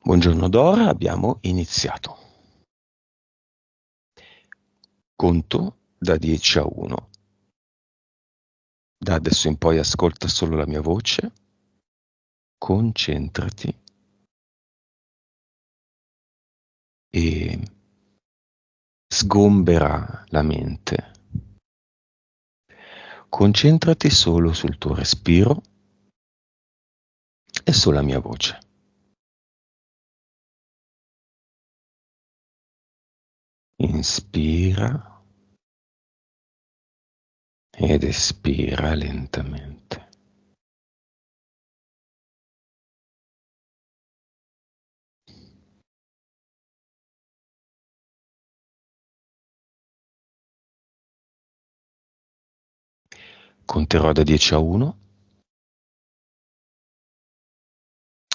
Buongiorno Dora, abbiamo iniziato. Conto da 10 a 1. Da adesso in poi ascolta solo la mia voce, concentrati e sgombera la mente. Concentrati solo sul tuo respiro e sulla mia voce. Inspira ed espira lentamente. Conterò da 10 a 1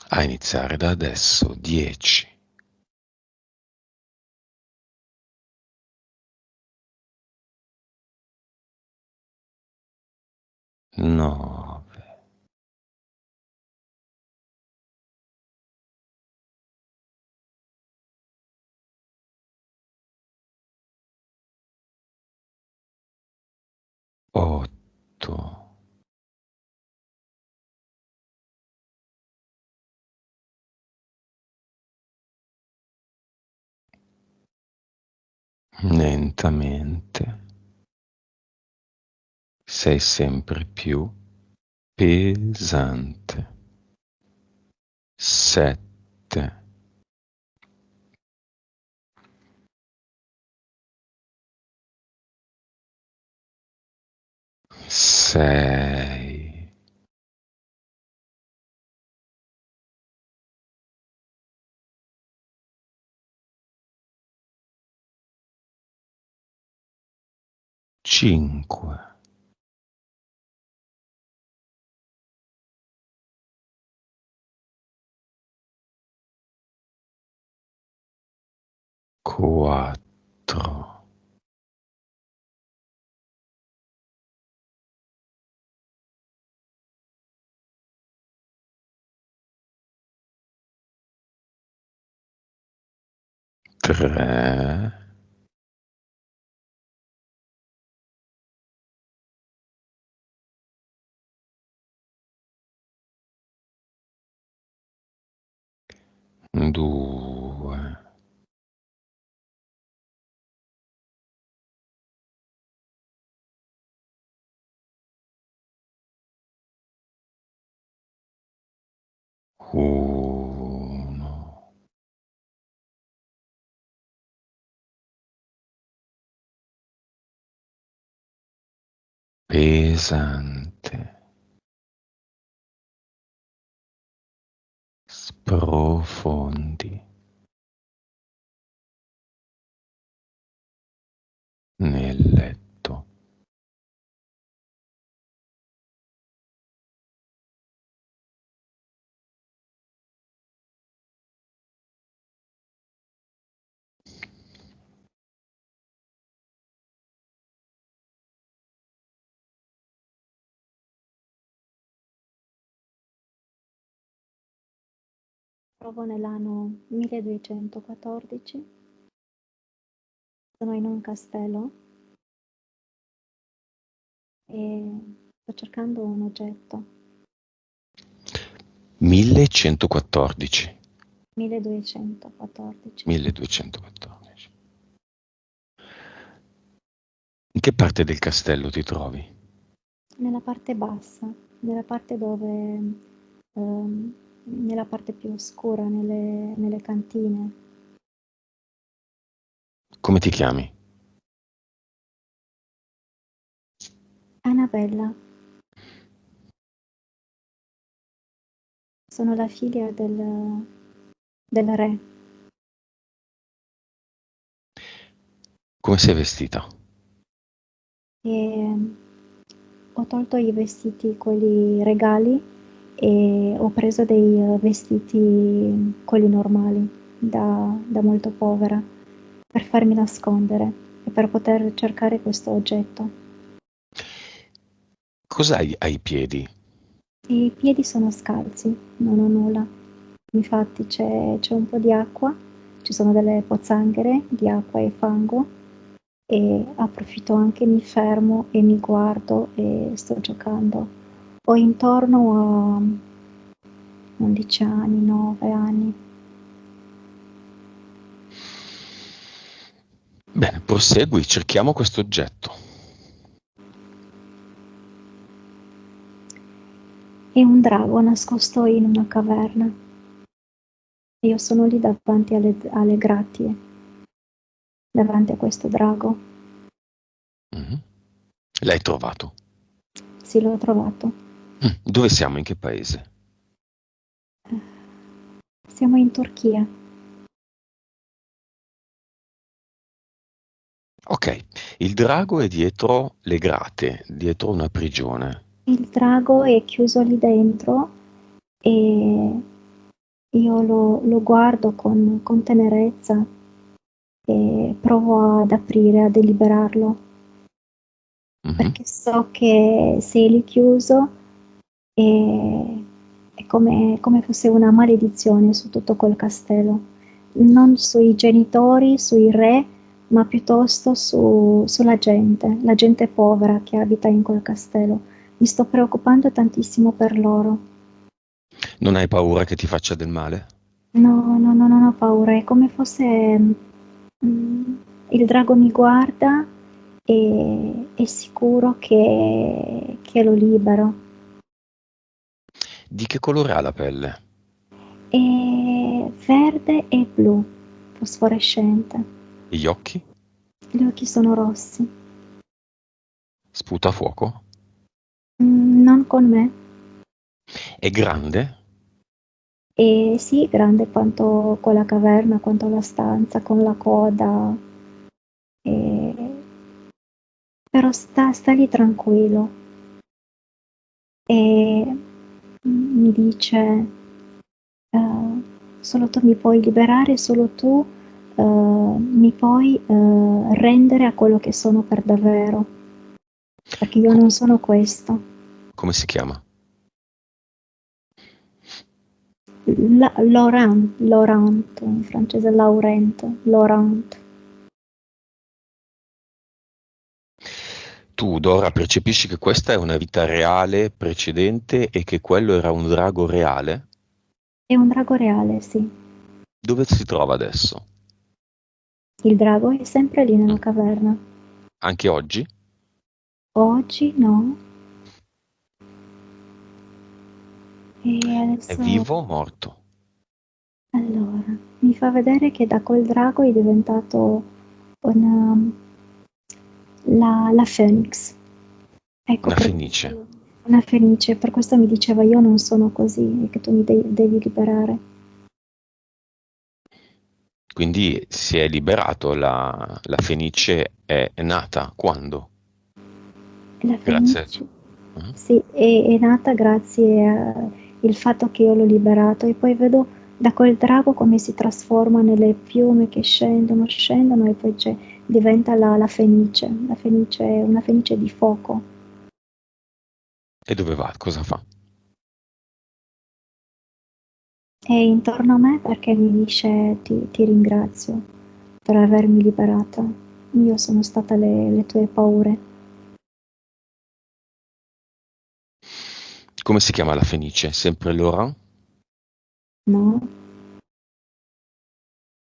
a iniziare da adesso. 10, 9, 8, 'lentamente sei sempre più pesante. 7, 6, 5, 4, 3, 2, 1. Pesante. Sprofondi nel letto. Trovo nell'anno 1214, sono in un castello e sto cercando un oggetto. 1114. 1214, 1214. In che parte del castello ti trovi? nella parte bassa, nella parte nella parte più oscura, nelle cantine. Come ti chiami? Annabella, sono la figlia del re Come sei vestita? e ho tolto i vestiti, quelli regali, e ho preso dei vestiti, quelli normali, da molto povera, per farmi nascondere e per poter cercare questo oggetto. Cos'hai ai piedi? I piedi sono scalzi, non ho nulla. Infatti c'è un po' di acqua, ci sono delle pozzanghere di acqua e fango e approfitto anche, mi fermo e mi guardo e sto giocando. Ho intorno a 11 anni, 9 anni. Bene, prosegui, cerchiamo questo oggetto. È un drago nascosto in una caverna. Io sono lì davanti alle gratie, davanti a questo drago. Mhm. L'hai trovato? Sì, l'ho trovato. Dove siamo? In che paese? Siamo in Turchia. Ok, il drago è dietro le grate, dietro una prigione. Il drago è chiuso lì dentro e io lo guardo con tenerezza e provo ad aprire, a deliberarlo, Mhm. perché so che se è lì chiuso è come fosse una maledizione su tutto quel castello, non sui genitori, sui re, ma piuttosto sulla gente, la gente povera che abita in quel castello. Mi sto preoccupando tantissimo per loro. Non hai paura che ti faccia del male? No, no, no, non ho paura, è come fosse mm, il drago mi guarda e è sicuro che lo libero. Di che colore ha la pelle? È verde e blu, fosforescente. E gli occhi? Gli occhi sono rossi. Sputa fuoco? Non con me. È grande? E sì, grande quanto quella caverna, quanto la stanza, con la coda. E- Però sta lì tranquillo. E mi dice, solo tu mi puoi liberare, solo tu mi puoi rendere a quello che sono per davvero, perché io Co- non sono questo. come si chiama? Laurent, in francese Laurent, Laurent. Tu, Dora, percepisci che questa è una vita reale precedente e che quello era un drago reale? È un drago reale, sì. Dove si trova adesso? Il drago è sempre lì nella Mm. caverna. Anche oggi? Oggi no. E È adesso, vivo o morto? allora, mi fa vedere che da quel drago è diventato una, la Phoenix. Ecco, Una per fenice. questo, una fenice, per questo mi diceva io non sono così e che tu mi devi liberare. Quindi si è liberato, la fenice è nata quando? La Grazie. fenice, Mhm. sì, è nata grazie al fatto che io l'ho liberato e poi vedo da quel drago come si trasforma nelle piume che scendono, scendono e poi diventa la fenice. La fenice è una fenice di fuoco. E dove va? Cosa fa? È intorno a me perché mi dice ti ringrazio per avermi liberata. Io sono stata le tue paure. Come si chiama la fenice? Sempre Laurent? No?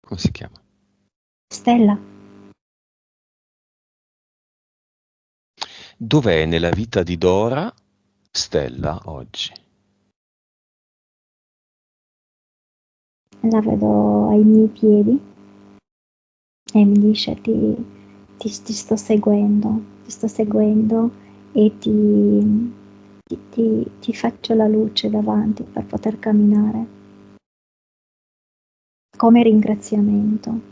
Come si chiama? Stella, Dov'è nella vita di Dora Stella oggi? la vedo ai miei piedi e mi dice ti sto seguendo e ti faccio la luce davanti per poter camminare come ringraziamento.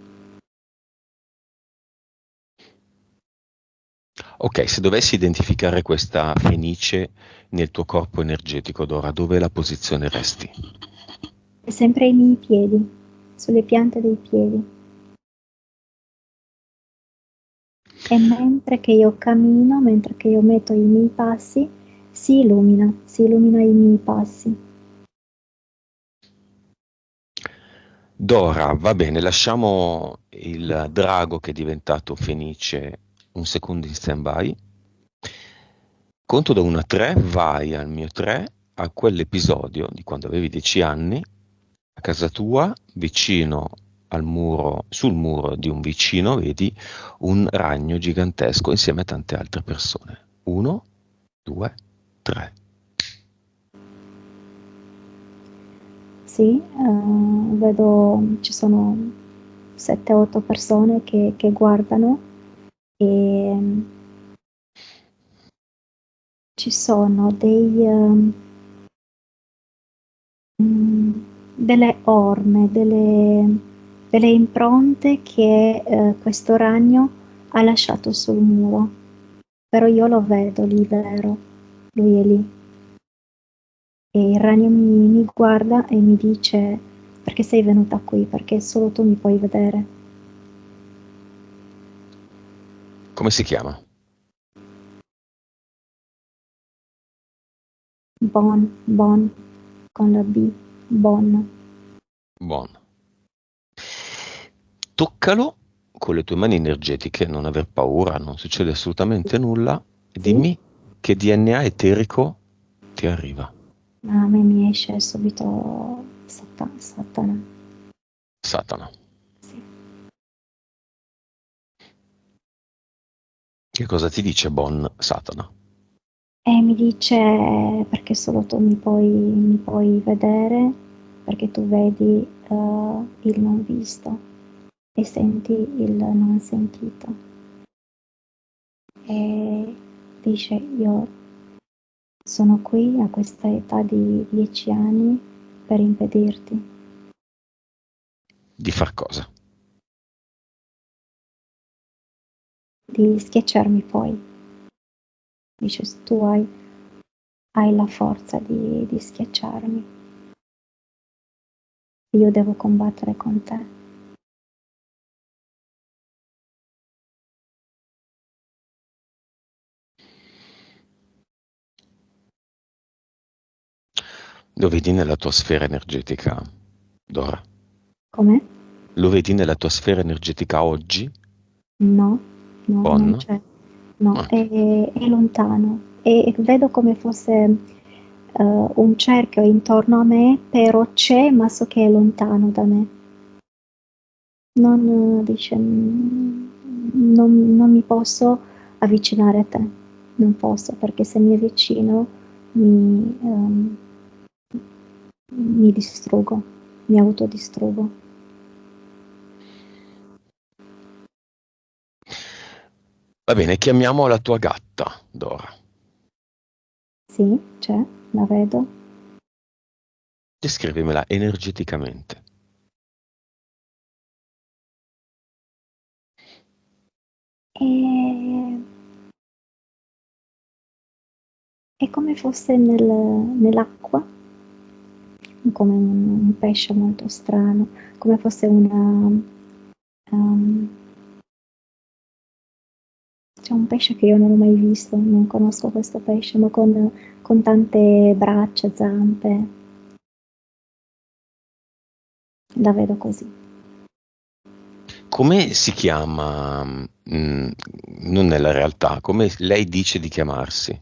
Ok, se dovessi identificare questa fenice nel tuo corpo energetico, Dora, dove la posizioneresti? È sempre ai miei piedi, sulle piante dei piedi. E mentre che io cammino, mentre che io metto i miei passi, si illumina i miei passi. Dora, va bene, lasciamo il drago che è diventato fenice un secondo in stand-by. Conto da 1 a 3, vai al mio 3, a quell'episodio di quando avevi 10 anni, a casa tua, vicino al muro, sul muro di un vicino, vedi un ragno gigantesco insieme a tante altre persone. 1, 2, 3. Sì, vedo ci sono 7-8 persone che guardano e ci sono delle orme, delle impronte che questo ragno ha lasciato sul muro, però io lo vedo lì vero, lui è lì. E il ragno mi guarda e mi dice: perché sei venuta qui? Perché solo tu mi puoi vedere. Come si chiama? Bon, con la B, Bon. Buono. Toccalo con le tue mani energetiche, non aver paura, non succede assolutamente nulla, e Sì? dimmi che DNA eterico ti arriva. Ma a me mi esce subito Satana. Satana. Sì. Che cosa ti dice Bon Satana? E mi dice: perché solo tu mi puoi vedere, perché tu vedi il non visto e senti il non sentito. E dice: io sono qui a questa età di 10 anni per impedirti Di far cosa? di schiacciarmi poi. Dice: tu hai la forza di schiacciarmi, io devo combattere con te. Lo vedi nella tua sfera energetica, Dora? Come? Lo vedi nella tua sfera energetica oggi, No, no, non Bon? c'è. No, Ok. è lontano e vedo come fosse un cerchio intorno a me, però c'è, ma so che è lontano da me. Non, dice, non mi posso avvicinare a te, non posso, perché se mi avvicino mi, ehm, mi distruggo, mi autodistruggo. Va bene, chiamiamo la tua gatta, Dora. Sì, c'è, la vedo. Descrivimela energeticamente. E è come fosse nell'acqua, come un pesce molto strano, come fosse um, c'è un pesce che io non ho mai visto, non conosco questo pesce, ma con tante braccia, zampe, la vedo così. Come si chiama, non nella realtà, come lei dice di chiamarsi,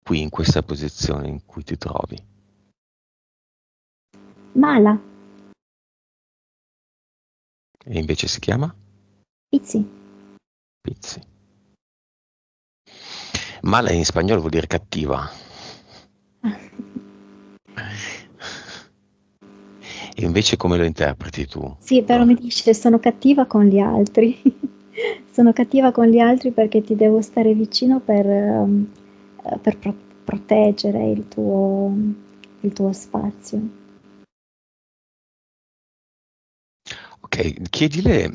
qui in questa posizione in cui ti trovi? Mala, E invece si chiama? Pizzi. Pizzi. Mala in spagnolo vuol dire cattiva. E invece come lo interpreti tu, Sì, però mi Dora? dice sono cattiva con gli altri. Sono cattiva con gli altri perché ti devo stare vicino per proteggere il tuo spazio. Ok, chiedile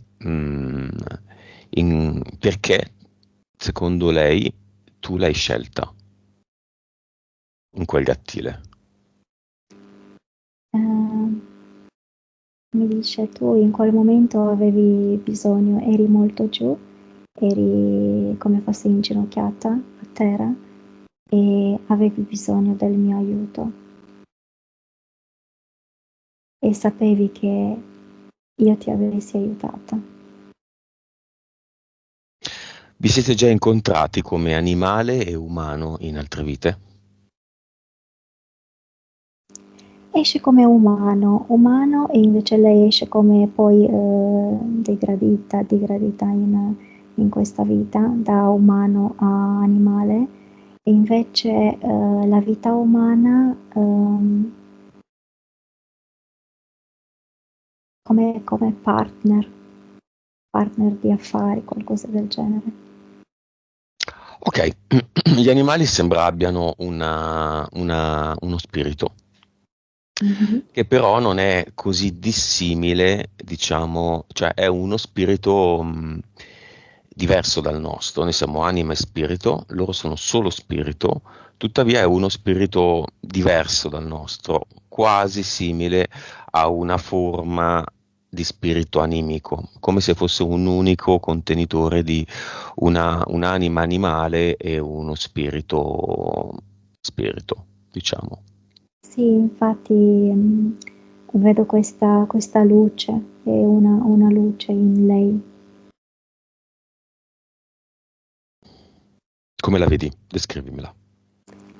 perché, secondo lei, tu l'hai scelta in quel gattile. Ehm, Mi dice: tu in quel momento avevi bisogno, eri molto giù, eri come fossi inginocchiata a terra e avevi bisogno del mio aiuto. e sapevi che io ti avessi aiutata. Vi siete già incontrati come animale e umano in altre vite? Esce come umano e invece lei esce come poi degradita in questa vita, da umano a animale, e invece la vita umana come partner di affari, qualcosa del genere. Ok, gli animali sembra abbiano uno spirito, Mhm. che però non è così dissimile, diciamo, cioè è uno spirito diverso dal nostro. Noi siamo anima e spirito, loro sono solo spirito, tuttavia è uno spirito diverso dal nostro, quasi simile a una forma di spirito animico, come se fosse un unico contenitore di un'anima animale e uno spirito, diciamo. Sì, infatti vedo questa luce, è una luce in lei. Come la vedi? Descrivimela.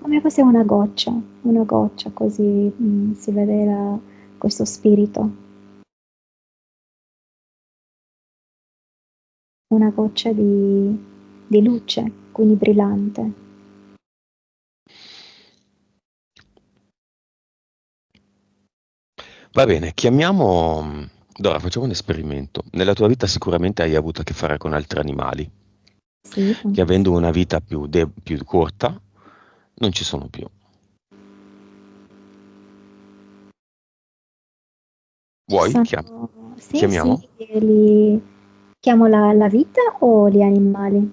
Come fosse una goccia così si vede questo spirito, una goccia di luce, quindi brillante. Va bene, chiamiamo. Dora, facciamo un esperimento. Nella tua vita sicuramente hai avuto a che fare con altri animali, Sì, che avendo tantissimo. una vita più corta, non ci sono più. Ci Vuoi? sono, sì, sì, Chiamiamo? li chiamo la vita o gli animali?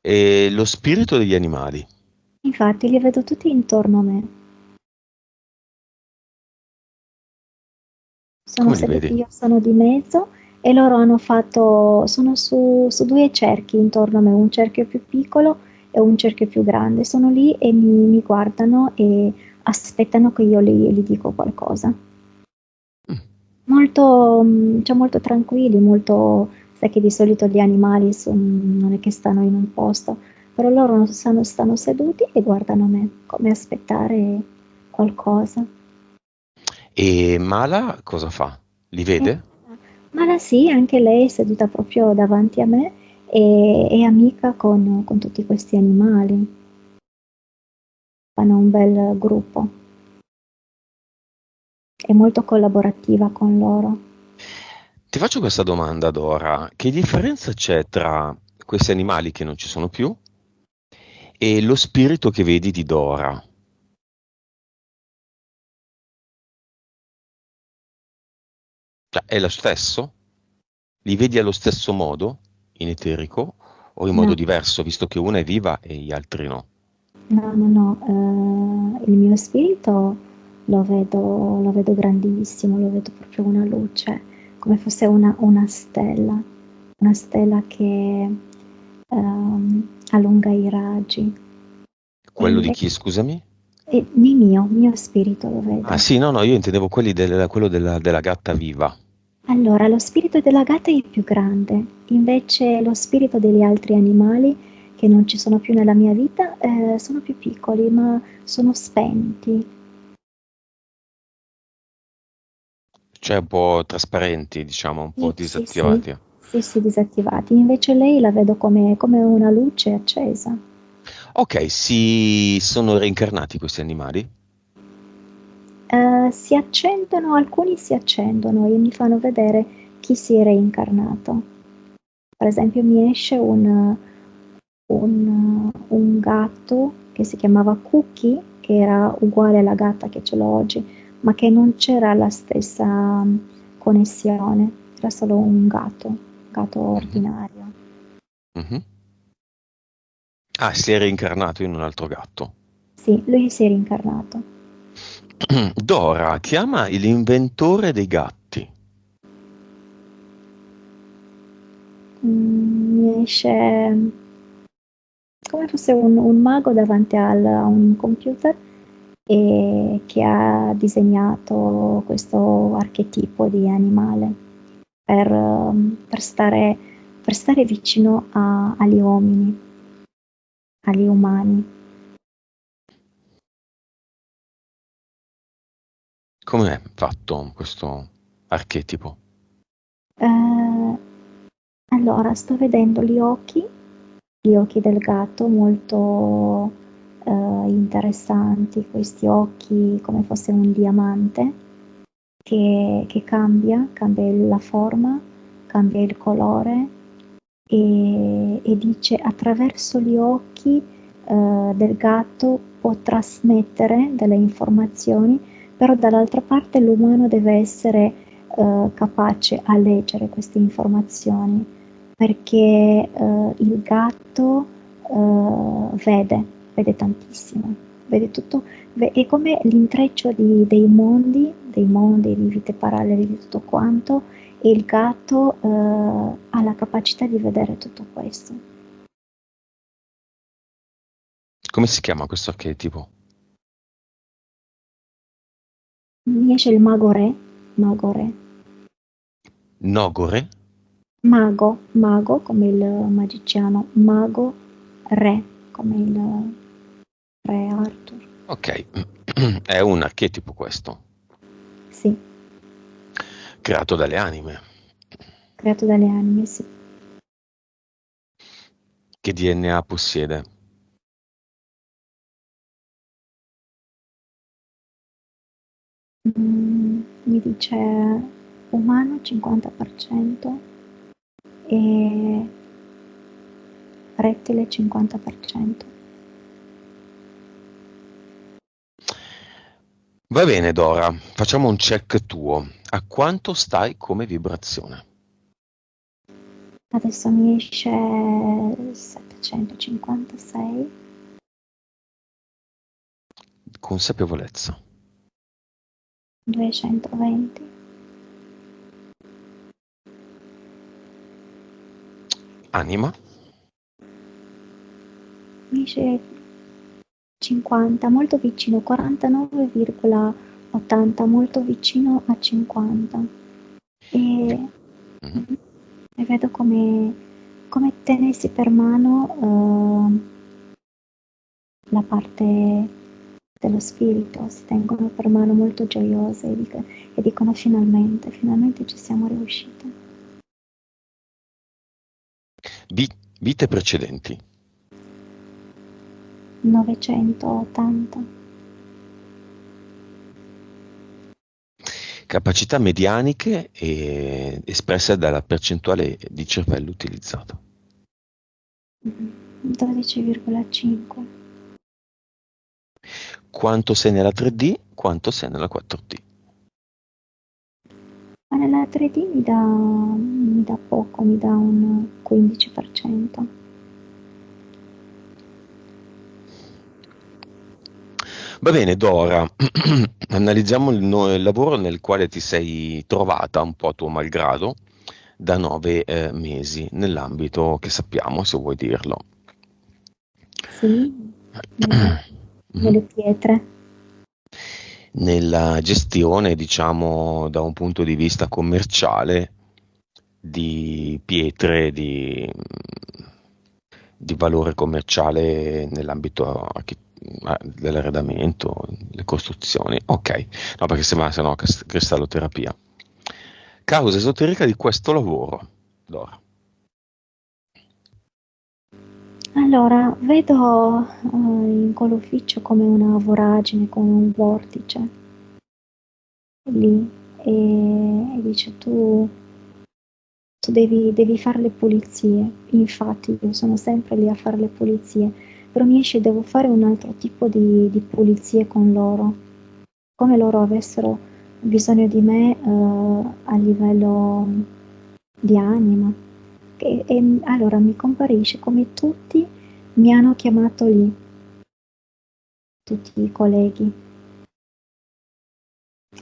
E lo spirito degli animali, Infatti li vedo tutti intorno a me. Sono come li vedi? seduti, io sono di mezzo e loro sono su due cerchi intorno a me, un cerchio più piccolo e un cerchio più grande. Sono lì e mi guardano e aspettano che io gli dico qualcosa. Mm. Molto, cioè molto tranquilli, molto, sai che di solito gli animali non è che stanno in un posto, però loro non stanno seduti e guardano me, come aspettare qualcosa. E Mala cosa fa? Li Eh, vede? Mala sì, anche lei è seduta proprio davanti a me e è amica con tutti questi animali, fanno un bel gruppo, è molto collaborativa con loro. Ti faccio questa domanda, Dora. Che differenza c'è tra questi animali che non ci sono più e lo spirito che vedi di Dora? Cioè, è lo stesso? Li vedi allo stesso modo, in eterico, o in modo No, diverso, visto che una è viva e gli altri no? no, il mio spirito lo vedo grandissimo, lo vedo proprio una luce, come fosse una stella che allunga i raggi. E Quello di chi, invece, scusami? di mio spirito lo Ah vedo. sì, no, no, io intendevo quello della gatta viva. Allora, lo spirito della gatta è più grande, invece lo spirito degli altri animali che non ci sono più nella mia vita sono più piccoli, ma sono spenti. Cioè un po' trasparenti, diciamo, un po' Sì, sì, sì, disattivati. sì, sì, disattivati. Invece lei la vedo come una luce accesa. Ok, si sono reincarnati questi animali? Si accendono, alcuni si accendono e mi fanno vedere chi si è reincarnato. Per esempio mi esce un gatto che si chiamava Cookie, che era uguale alla gatta che ce l'ho oggi, ma che non c'era la stessa connessione, era solo un gatto Mhm, ordinario. mhm. Ah, si è reincarnato in un altro gatto. Sì, lui si è reincarnato. Dora chiama l'inventore dei gatti. Mi esce come fosse un mago davanti a un computer e che ha disegnato questo archetipo di animale per stare vicino agli uomini, agli umani. Come è fatto questo archetipo? Eh, allora, sto vedendo gli occhi del gatto molto interessanti, questi occhi come fosse un diamante che cambia la forma, cambia il colore e dice attraverso gli occhi del gatto può trasmettere delle informazioni, però dall'altra parte l'umano deve essere capace a leggere queste informazioni, perché il gatto vede tantissimo, vede tutto, è come l'intreccio dei mondi, di vite parallele, di tutto quanto, e il gatto ha la capacità di vedere tutto questo. Come si chiama questo archetipo? Mi esce il mago re, mago re, Nogore? mago come il magiciano, mago re come il re Arthur. Ok, è un archetipo questo, Sì, creato dalle anime. creato dalle anime, sì. Che DNA possiede? Mi dice umano 50% e rettile 50%. Va bene, Dora, facciamo un check tuo. A quanto stai come vibrazione? Adesso mi esce 756. Consapevolezza. 220. Anima? Mi esce 50, molto vicino, 49,80, molto vicino a 50. Vi- E, Mhm. e vedo come tenessi per mano la parte dello spirito, si tengono per mano molto gioiose e dicono finalmente, finalmente ci siamo riuscite. Vi- Vite precedenti. 980. Capacità medianiche espresse dalla percentuale di cervello utilizzata. 12,5. Quanto sei nella 3D, quanto sei nella 4D. Ma nella 3D mi dà poco, mi dà un 15%. Va bene, Dora, analizziamo il lavoro nel quale ti sei trovata, un po' a tuo malgrado, da 9 mesi, nell'ambito che sappiamo, se vuoi dirlo. Sì, nelle, Mhm. nelle pietre. Nella gestione, diciamo, da un punto di vista commerciale, di pietre di valore commerciale nell'ambito dell'arredamento, le costruzioni. Ok, no, perché sembra se no cristalloterapia. Causa esoterica di questo lavoro, Dora. Allora, vedo in quell'ufficio come una voragine, come un vortice lì e dice tu devi fare le pulizie. Infatti io sono sempre lì a fare le pulizie, però mi esce devo fare un altro tipo di pulizie con loro, come loro avessero bisogno di me a livello di anima. Allora mi comparisce come tutti mi hanno chiamato lì, tutti i colleghi.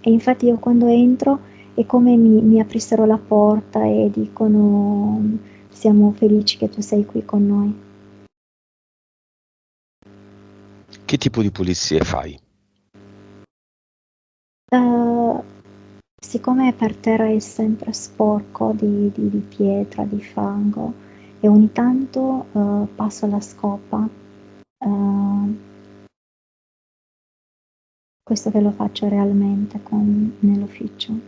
E infatti io quando entro è come mi aprissero la porta e dicono siamo felici che tu sei qui con noi. Che tipo di pulizie fai? Uh, siccome per terra è sempre sporco di pietra, di fango, e ogni tanto passo la scopa, uh, questo ve lo faccio realmente nell'ufficio.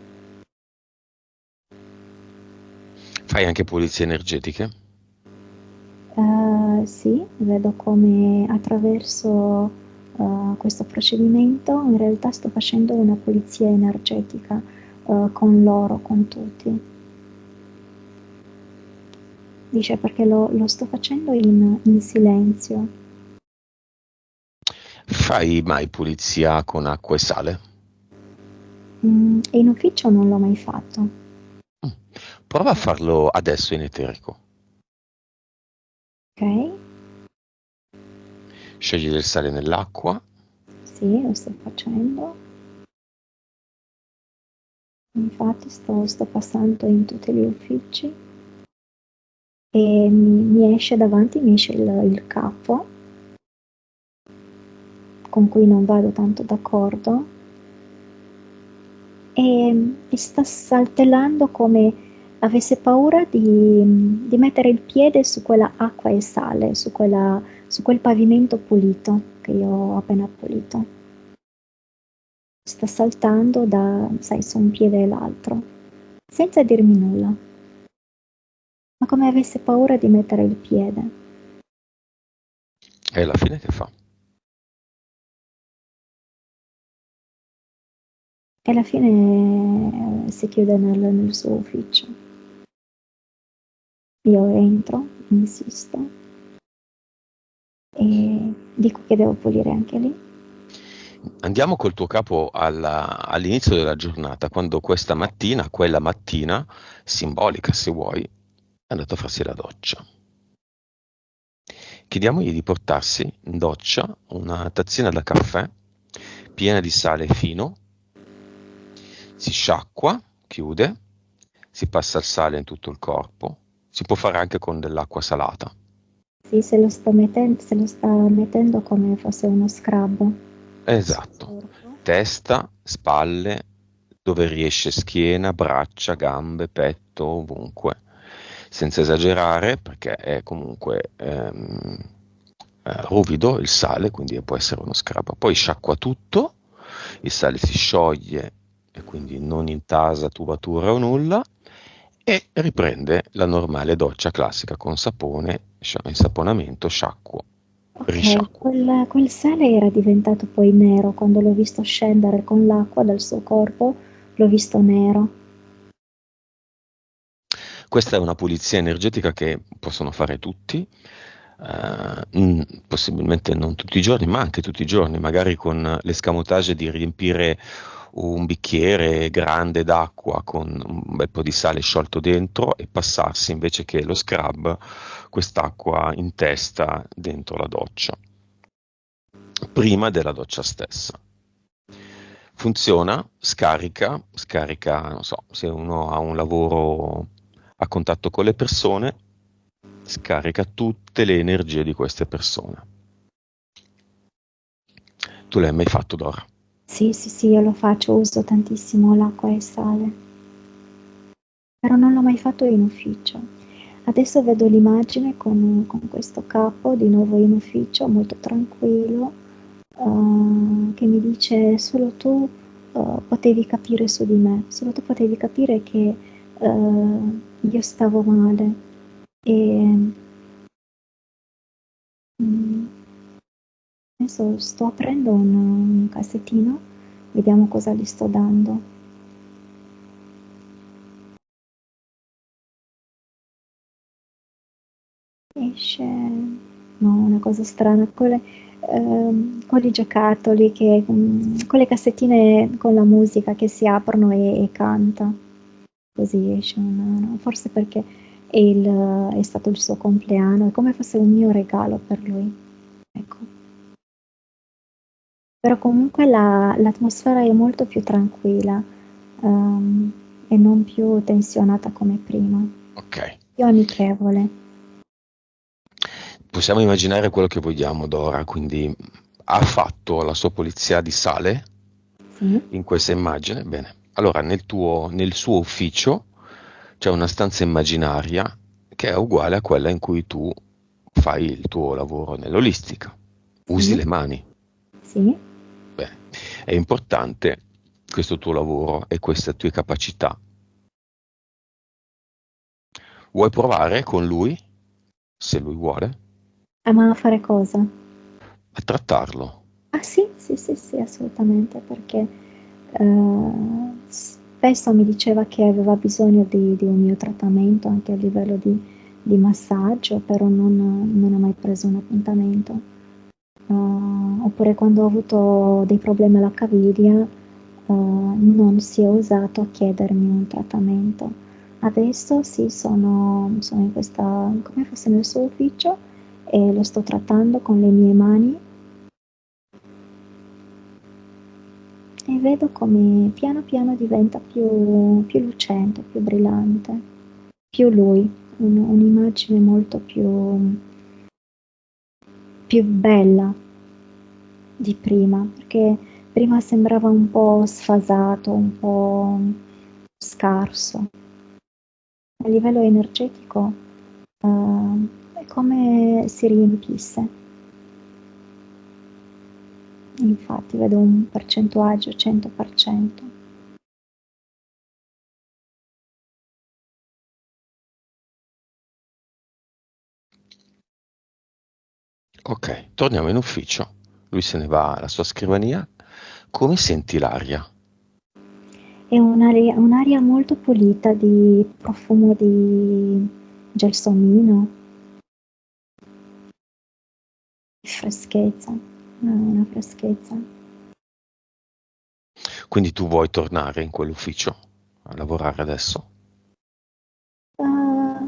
Fai anche pulizie energetiche? Sì, vedo come attraverso questo procedimento in realtà sto facendo una pulizia energetica con loro, con tutti. Dice perché lo sto facendo in silenzio. Fai mai pulizia con acqua e sale? E in ufficio non l'ho mai fatto, Mm. Prova a farlo adesso in eterico. ok? Scegli del sale nell'acqua. Sì, lo sto facendo. Infatti sto passando in tutti gli uffici e mi esce davanti, mi esce il capo con cui non vado tanto d'accordo e sta saltellando come avesse paura di mettere il piede su quella acqua e sale, su quel pavimento pulito che io ho appena pulito. Sta saltando da, sai, su un piede e l'altro, senza dirmi nulla, ma come avesse paura di mettere il piede. E alla fine che fa? E alla fine si chiude nel suo ufficio. Io entro, insisto e dico che devo pulire anche lì. Andiamo col tuo capo all'inizio della giornata, quando quella mattina, simbolica se vuoi, è andato a farsi la doccia. Chiediamogli di portarsi in doccia una tazzina da caffè piena di sale fino, si sciacqua, chiude, si passa il sale in tutto il corpo, si può fare anche con dell'acqua salata. Sì, se lo sta mettendo come fosse uno scrub sul Esatto. corpo. Testa, spalle, dove riesce schiena, braccia, gambe, petto, ovunque. Senza esagerare, perché è comunque ruvido il sale, quindi può essere uno scrub. Poi sciacqua tutto, il sale si scioglie e quindi non intasa tubatura o nulla, e riprende la normale doccia classica con sapone, insaponamento, sciacquo, Ok, risciacquo. quel sale era diventato poi nero quando l'ho visto scendere con l'acqua dal suo corpo, l'ho visto nero. Questa è una pulizia energetica che possono fare tutti, possibilmente non tutti i giorni, ma anche tutti i giorni, magari con l'escamotage di riempire un bicchiere grande d'acqua con un bel po' di sale sciolto dentro e passarsi invece che lo scrub quest'acqua in testa dentro la doccia, prima della doccia stessa. Funziona, scarica, non so, se uno ha un lavoro a contatto con le persone, scarica tutte le energie di queste persone. Tu l'hai mai fatto, Dora? Sì, sì, sì, io lo faccio, uso tantissimo l'acqua e il sale, però non l'ho mai fatto in ufficio. Adesso vedo l'immagine con questo capo di nuovo in ufficio, molto tranquillo, che mi dice solo tu potevi capire su di me, solo tu potevi capire che io stavo male e mm, adesso sto aprendo un cassettino, vediamo cosa gli sto dando. Esce, no, una cosa strana, con i giocattoli con le cassettine con la musica che si aprono e canta. Così esce no, forse perché è stato il suo compleanno, è come fosse un mio regalo per lui. Ecco. Però comunque l'atmosfera è molto più tranquilla, e non più tensionata come prima. Ok. Più amichevole. Possiamo immaginare quello che vogliamo, Dora, quindi ha fatto la sua pulizia di sale, Sì, in questa immagine. Bene, allora nel suo ufficio c'è una stanza immaginaria che è uguale a quella in cui tu fai il tuo lavoro nell'olistica. Usi sì, le mani. sì. Bene, è importante questo tuo lavoro e queste tue capacità. Vuoi provare con lui, se lui vuole, Ma a fare cosa? a trattarlo? Ah sì, sì, sì, sì, assolutamente, perché spesso mi diceva che aveva bisogno di un mio trattamento anche a livello di massaggio, però non ha mai preso un appuntamento. Oppure quando ho avuto dei problemi alla caviglia, non si è osato a chiedermi un trattamento. Adesso sì, sono in questa, come fosse nel suo ufficio e lo sto trattando con le mie mani e vedo come piano piano diventa più lucente, più brillante, più lui, un'immagine molto più bella di prima, perché prima sembrava un po' sfasato, un po' scarso. A livello energetico, è come si riempisse. Infatti vedo un percentuaggio 100%. Ok, torniamo in ufficio. Lui se ne va alla sua scrivania. Come senti l'aria? È un'aria molto pulita di profumo di gelsomino, di freschezza, una freschezza. Quindi tu vuoi tornare in quell'ufficio a lavorare adesso?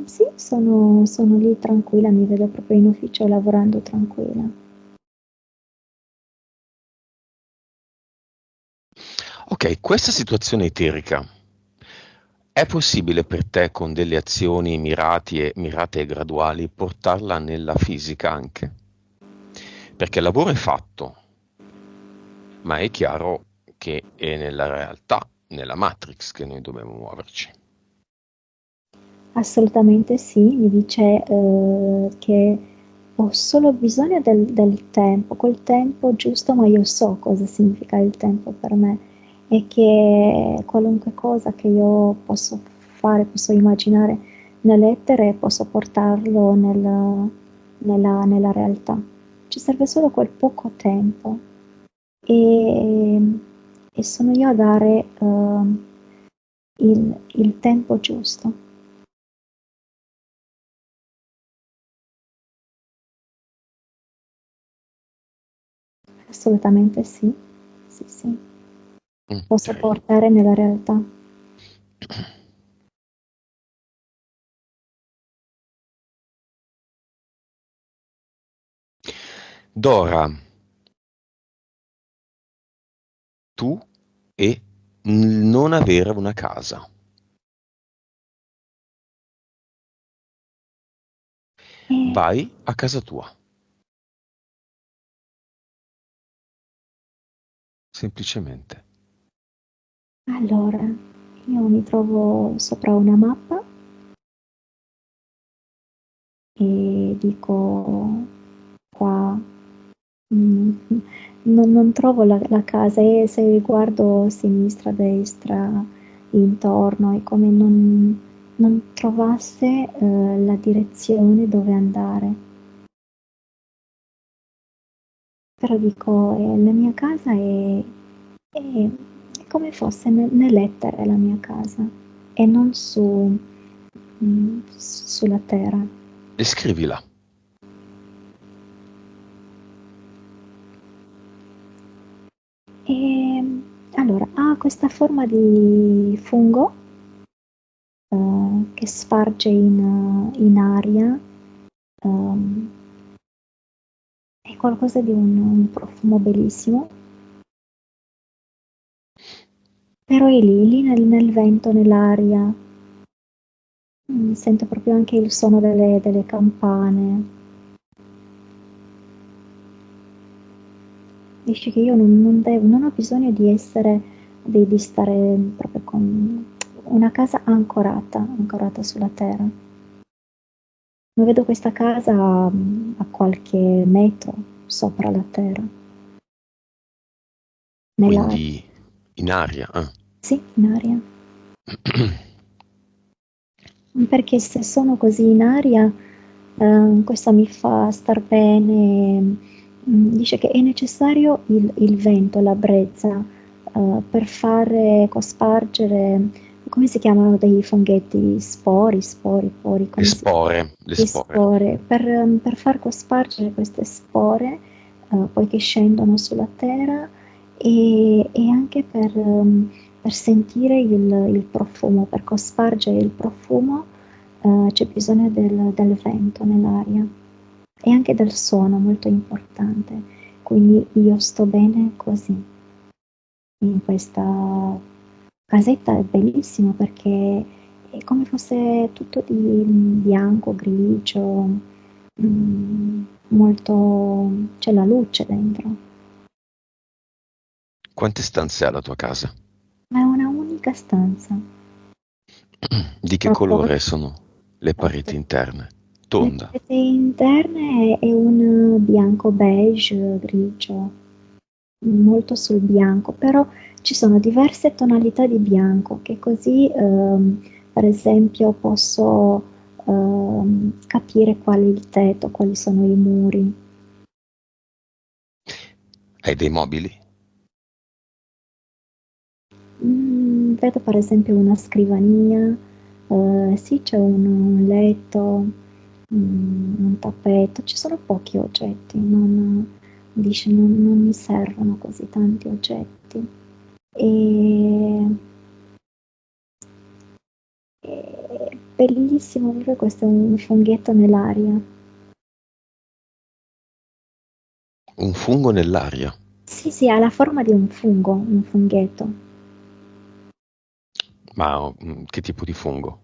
Sì, sono lì tranquilla, mi vedo proprio in ufficio lavorando tranquilla. Ok, questa situazione eterica è possibile per te con delle azioni mirate e graduali portarla nella fisica anche? Perché il lavoro è fatto, ma è chiaro che è nella realtà, nella Matrix che noi dobbiamo muoverci. Assolutamente sì, mi dice che ho solo bisogno del tempo, quel tempo giusto, ma io so cosa significa il tempo per me e che qualunque cosa che io posso fare, posso immaginare nell'etere, posso portarlo nella realtà. Ci serve solo quel poco tempo e, e sono io a dare il tempo giusto. Assolutamente sì, sì, sì. Ok. Posso portare nella realtà. Dora, tu e non avere una casa. E Vai a casa tua, semplicemente. allora, io mi trovo sopra una mappa e dico qua, mm, non trovo la casa e se guardo a sinistra, a destra, intorno, è come non trovasse la direzione dove andare. Però dico, la mia casa è come fosse nell'etere la mia casa e non sulla terra. Descrivila. E allora ha questa forma di fungo che sparge in aria, ehm, è qualcosa di un profumo bellissimo, però è lì nel vento, nell'aria. Sento proprio anche il suono delle campane. Dici che io non ho bisogno di essere, di stare proprio con una casa ancorata sulla terra. Ma vedo questa casa a qualche metro sopra la terra, nell'aria. Quindi in aria. Ah. Sì, in aria. Perché se sono così in aria, questo mi fa star bene. Dice che è necessario il vento, la brezza, per fare cospargere, come si chiamano dei funghetti? Spori, Le come si chiamano? spore, le Le spore. spore, per far cospargere queste spore, poi che scendono sulla terra e anche per sentire il profumo, per cospargere il profumo, c'è bisogno del vento nell'aria e anche del suono, molto importante. Quindi io sto bene così, in questa casetta è bellissimo perché è come fosse tutto di bianco, grigio, molto, c'è la luce dentro, Quante stanze ha la tua casa? ma è una unica stanza. Di che Sono colore poche. sono le pareti interne? Le Tonda. pareti interne è un bianco beige, grigio, molto sul bianco, però ci sono diverse tonalità di bianco che così, per esempio, posso capire qual è il tetto, quali sono i muri. Hai dei mobili? Vedo per esempio una scrivania, sì, c'è un letto, un tappeto, ci sono pochi oggetti, dice, non mi servono così tanti oggetti. E, è bellissimo, proprio questo è un funghetto nell'aria. Un fungo nell'aria. Sì, sì, ha la forma di un fungo, un funghetto. Ma che tipo di fungo?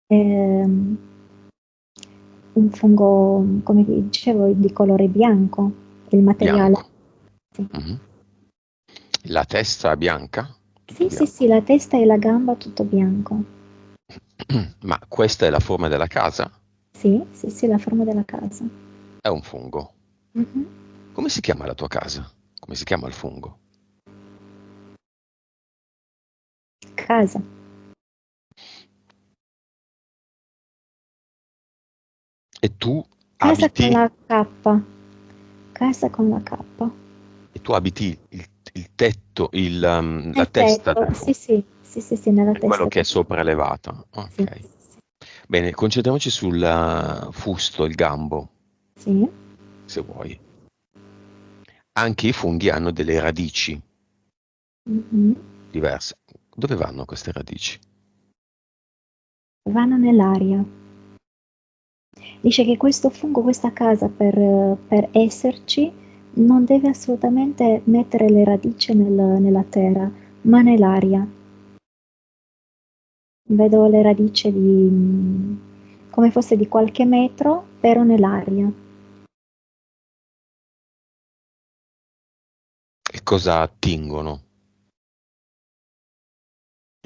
Ehm, un fungo, come vi dicevo, di colore bianco, il materiale. Bianco. Sì. Mhm. La testa è bianca? Tutto Sì, sì, sì, bianco. la testa e la gamba tutto bianco. Ma questa è la forma della casa? Sì, sì, sì, la forma della casa. È un fungo. Mhm. Come si chiama la tua casa? Come si chiama il fungo? Casa. E tu Casa con abiti, la K. Casa con la K. e tu abiti il tetto, la Nel testa tetto, del sì, fungo. sì, sì, sì, sì, nella È quello testa che è del sopraelevata. sì, Ok. sì, sì. Bene, concentriamoci sul fusto, il gambo, Sì. se vuoi. Anche i funghi hanno delle radici Mhm. diverse. Dove vanno queste radici? Vanno nell'aria. Dice che questo fungo, questa casa per esserci, non deve assolutamente mettere le radici nella terra, ma nell'aria. Vedo le radici come fosse di qualche metro, però nell'aria. E cosa attingono?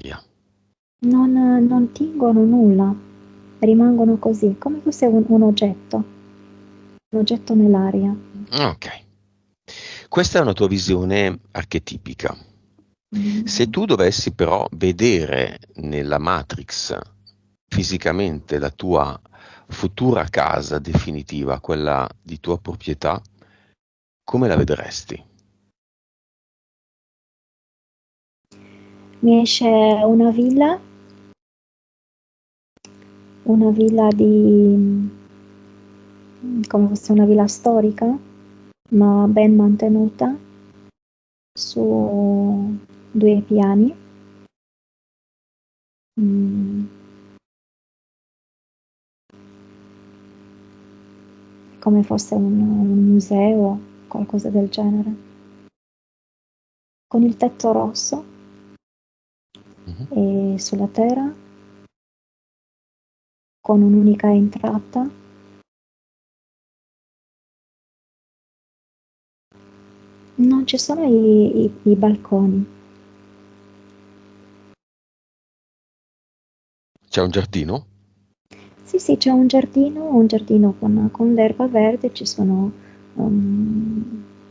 Via. Non tingono nulla, rimangono così, come fosse un oggetto nell'aria. Ok. Questa è una tua visione archetipica. Se Mm. tu dovessi però vedere nella Matrix fisicamente la tua futura casa definitiva, quella di tua proprietà, come la vedresti? Mi esce una villa come fosse una villa storica, ma ben mantenuta, su 2 piani, mm, come fosse un museo, qualcosa del genere, con il tetto rosso Mhm. e sulla terra, con un'unica entrata, Non ci sono i balconi. C'è un giardino? Sì, sì, c'è un giardino con l'erba verde, ci sono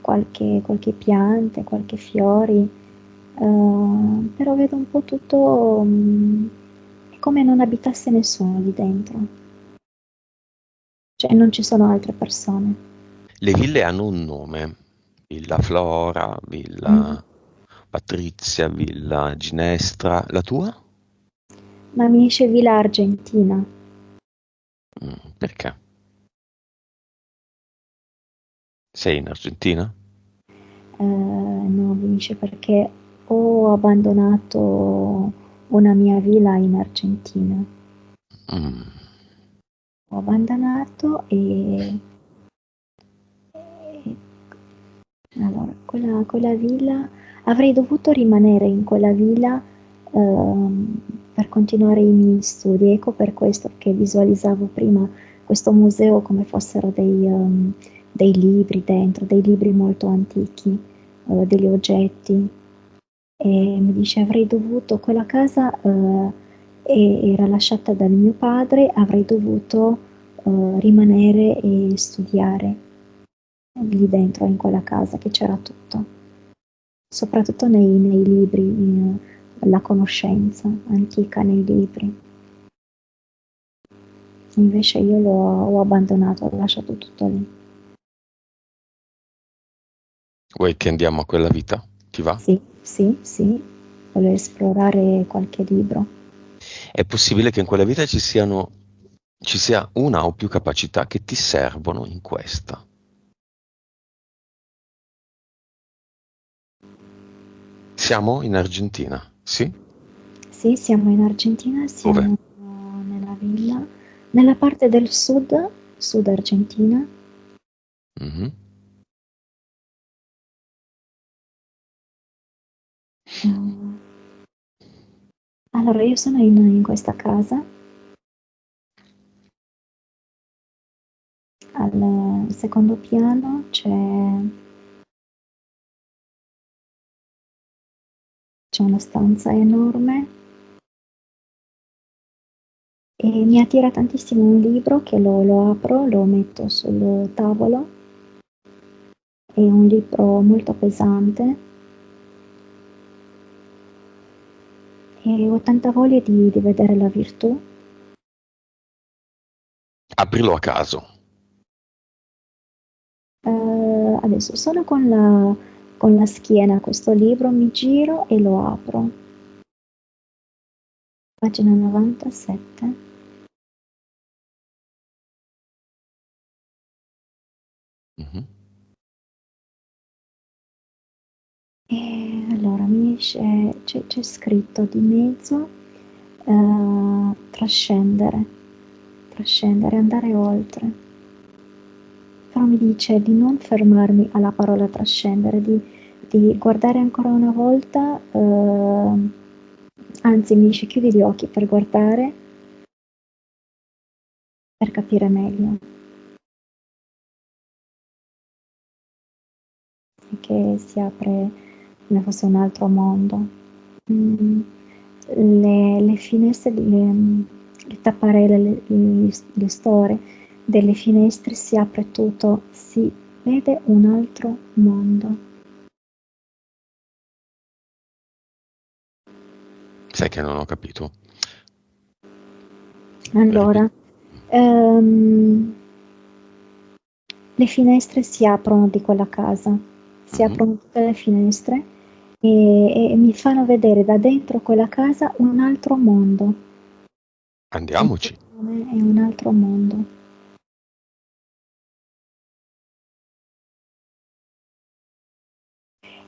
qualche piante, qualche fiori, però vedo un po' tutto, è come non abitasse nessuno lì dentro, cioè non ci sono altre persone. Le ville hanno un nome. Villa Flora, Mm. Villa Patrizia, Villa Ginestra. La tua? Ma mi esce Villa Argentina. Perché? Sei in Argentina? No, mi esce perché ho abbandonato una mia villa in Argentina. Mm. Ho abbandonato e allora, quella villa, avrei dovuto rimanere in quella villa per continuare i miei studi. Ecco per questo che visualizzavo prima questo museo come fossero dei libri dentro, dei libri molto antichi, degli oggetti. E mi dice avrei dovuto, quella casa era lasciata dal mio padre, avrei dovuto rimanere e studiare lì dentro in quella casa che c'era tutto, soprattutto nei libri, la conoscenza antica nei libri. Invece io ho abbandonato, ho lasciato tutto lì. Vuoi che andiamo a quella vita? Ti va? Sì, sì, sì, volevo esplorare qualche libro. È possibile che in quella vita ci sia una o più capacità che ti servono in questa. Siamo in Argentina, sì? Sì, siamo in Argentina, Dove? siamo nella villa, nella parte del sud, sud Argentina. Mhm. Eh, allora, io sono in questa casa, al secondo piano c'è una stanza enorme e mi attira tantissimo un libro che lo apro, lo metto sul tavolo, è un libro molto pesante e ho tanta voglia di vedere la virtù. Aprilo a caso. Adesso sono con la schiena a questo libro, mi giro e lo apro. Pagina 97. Mhm. E allora mi esce, c'è scritto di mezzo trascendere, trascendere, andare oltre. Però mi dice di non fermarmi alla parola trascendere, di guardare ancora una volta, anzi mi dice chiudi gli occhi per guardare, per capire meglio, e che si apre come fosse un altro mondo. Mm, le finestre, le tapparelle, le store delle finestre si apre tutto, si vede un altro mondo. Sai che non ho capito. Ripeti. Allora, ehm, le finestre si aprono di quella casa, si Mhm. aprono tutte le finestre e mi fanno vedere da dentro quella casa un altro mondo. Andiamoci. È un altro mondo.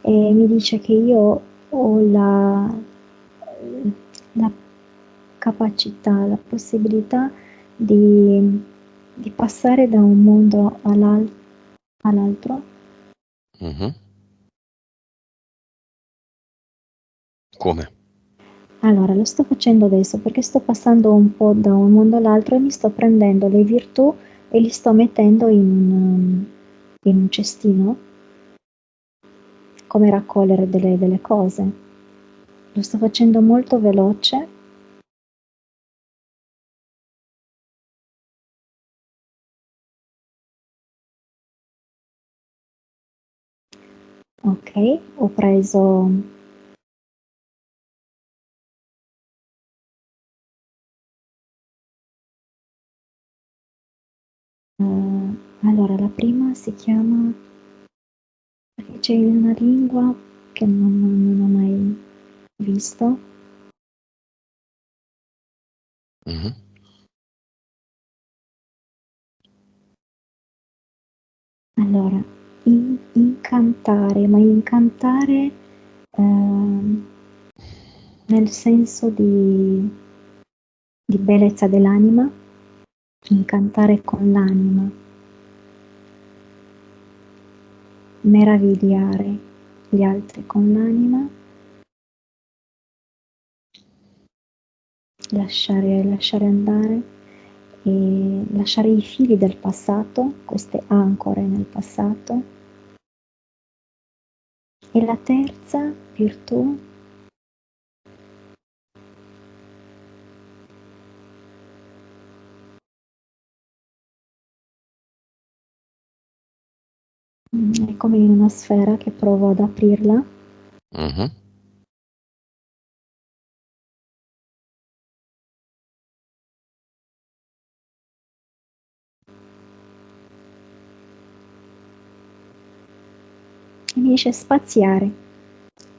E mi dice che io ho la capacità, la possibilità di, di passare da un mondo all'altro. Mhm. Come? Allora, lo sto facendo adesso perché sto passando un po' da un mondo all'altro e mi sto prendendo le virtù e li sto mettendo in un cestino come raccogliere delle cose. Lo sto facendo molto veloce. Ok, ho preso allora la prima si chiama, perché c'è una lingua che non ho mai visto. Mhm. Allora, incantare, ma incantare ehm, nel senso di bellezza dell'anima, incantare con l'anima, meravigliare gli altri con l'anima, lasciare andare e lasciare i fili del passato, queste ancore nel passato. E la terza virtù, è come in una sfera che provo ad aprirla. Mhm. E mi dice spaziare,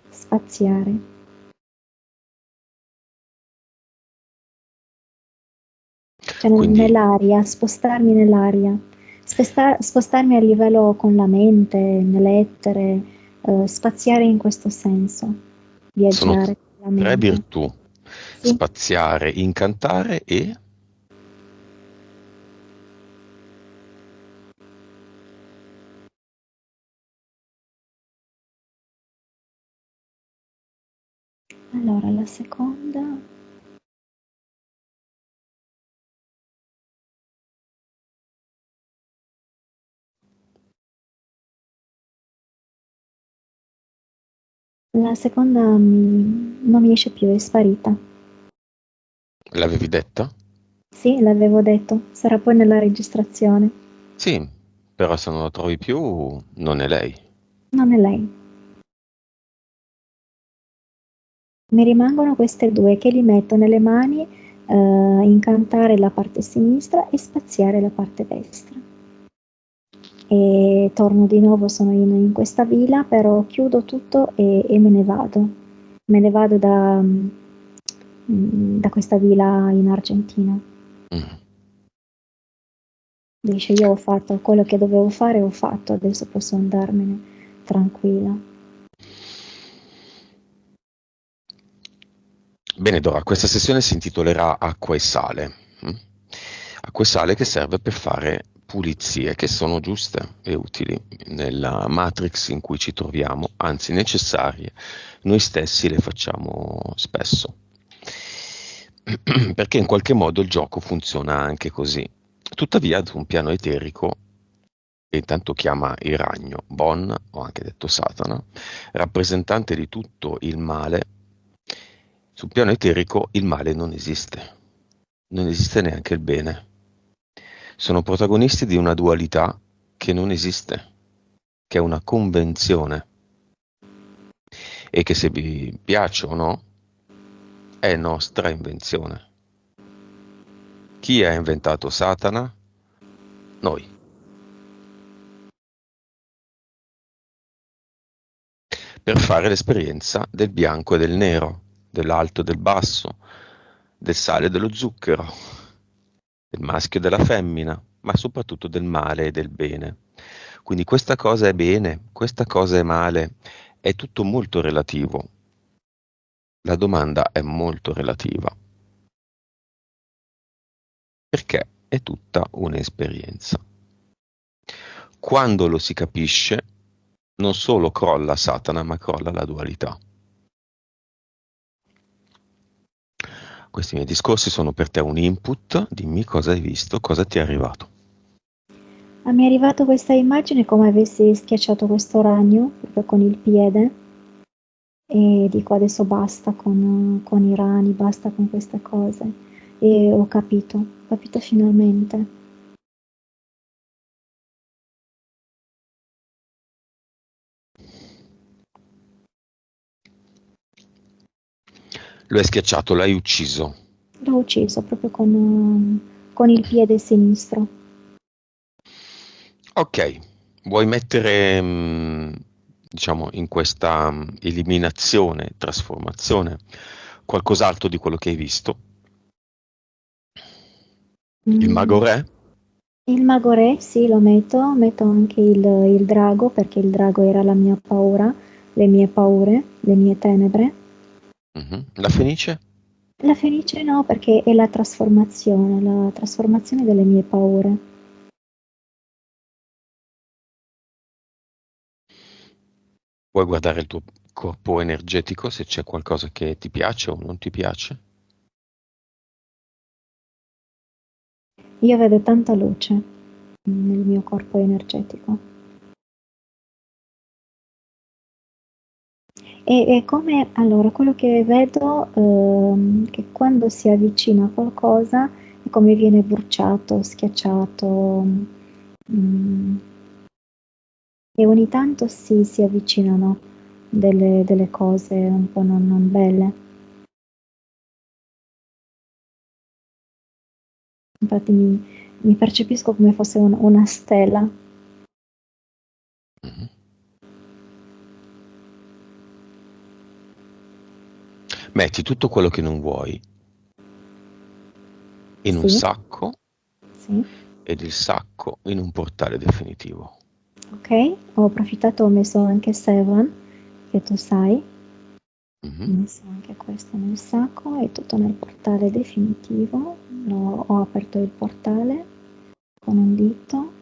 spaziare. Cioè Quindi nell'aria, spostarmi nell'aria, spostarmi a livello con la mente, nell'etere, spaziare in questo senso, sono viaggiare con la tre mente. virtù: Sì, spaziare, incantare e... allora la seconda, non mi esce più, è sparita. L'avevi detta? Sì, l'avevo detto, sarà poi nella registrazione. Sì, però se non la trovi più, non è lei. Non è lei. Mi rimangono queste due che li metto nelle mani, incantare la parte sinistra e spaziare la parte destra. E torno di nuovo, sono in questa villa, però chiudo tutto e me ne vado. Me ne vado da questa villa in Argentina. Mm. Dice, io ho fatto quello che dovevo fare, ho fatto, adesso posso andarmene tranquilla. Bene, Dora, questa sessione si intitolerà Acqua e sale. Mm? Acqua e sale che serve per fare pulizie che sono giuste e utili nella matrix in cui ci troviamo, anzi necessarie. Noi stessi le facciamo spesso. Perché in qualche modo il gioco funziona anche così. Tuttavia, su un piano eterico, che intanto chiama il ragno, Bon, o anche detto Satana, rappresentante di tutto il male, sul piano eterico il male non esiste, non esiste neanche il bene. Sono protagonisti di una dualità che non esiste, che è una convenzione e che se vi piace o no è nostra invenzione. Chi ha inventato Satana? Noi. Per fare l'esperienza del bianco e del nero, dell'alto e del basso, del sale e dello zucchero, del maschio e della femmina, ma soprattutto del male e del bene. Quindi questa cosa è bene, questa cosa è male, è tutto molto relativo. La domanda è molto relativa, perché è tutta un'esperienza. Quando lo si capisce, non solo crolla Satana, ma crolla la dualità. Questi miei discorsi sono per te un input, dimmi cosa hai visto, cosa ti è arrivato. Mi è arrivata questa immagine come avessi schiacciato questo ragno proprio con il piede e dico adesso basta con i rani, basta con queste cose. E ho capito finalmente. Lo hai schiacciato, l'hai ucciso. L'ho ucciso proprio con il piede sinistro. Ok, vuoi mettere, diciamo, in questa eliminazione, trasformazione, qualcos'altro di quello che hai visto? Il Mm, mago re? il mago re, sì, lo metto anche il drago perché il drago era la mia paura, le mie paure, le mie tenebre. Mhm. La fenice? La fenice no, perché è la trasformazione delle mie paure. Vuoi guardare il tuo corpo energetico se c'è qualcosa che ti piace o non ti piace? Io vedo tanta luce nel mio corpo energetico. E come, allora, quello che vedo, che quando si avvicina a qualcosa è come viene bruciato, schiacciato, mm, e ogni tanto si avvicinano delle cose un po' non belle. Infatti mi percepisco come fosse una stella. Mhm. Metti tutto quello che non vuoi in un Sì, sacco sì. ed il sacco in un portale definitivo. Ok, ho approfittato, ho messo anche Seven, che tu sai, ho Mhm. messo anche questo nel sacco e tutto nel portale definitivo. Ho aperto il portale con un dito,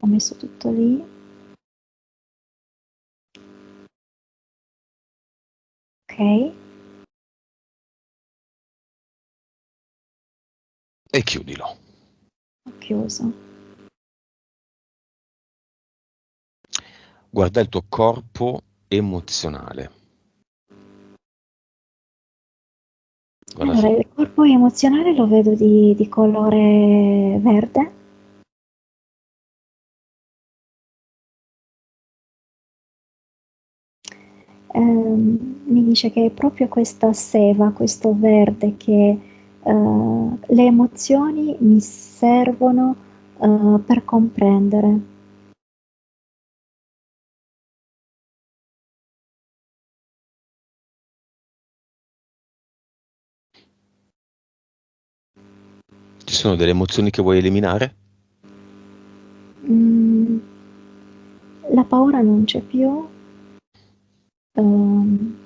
ho messo tutto lì, ok, E chiudilo. ho chiuso. Guarda il tuo corpo emozionale. Guarda Allora, su. il corpo emozionale lo vedo di colore verde. Mi dice che è proprio questa seva, questo verde che le emozioni mi servono per comprendere. Ci sono delle emozioni che vuoi eliminare? Mm, la paura non c'è più. ehm,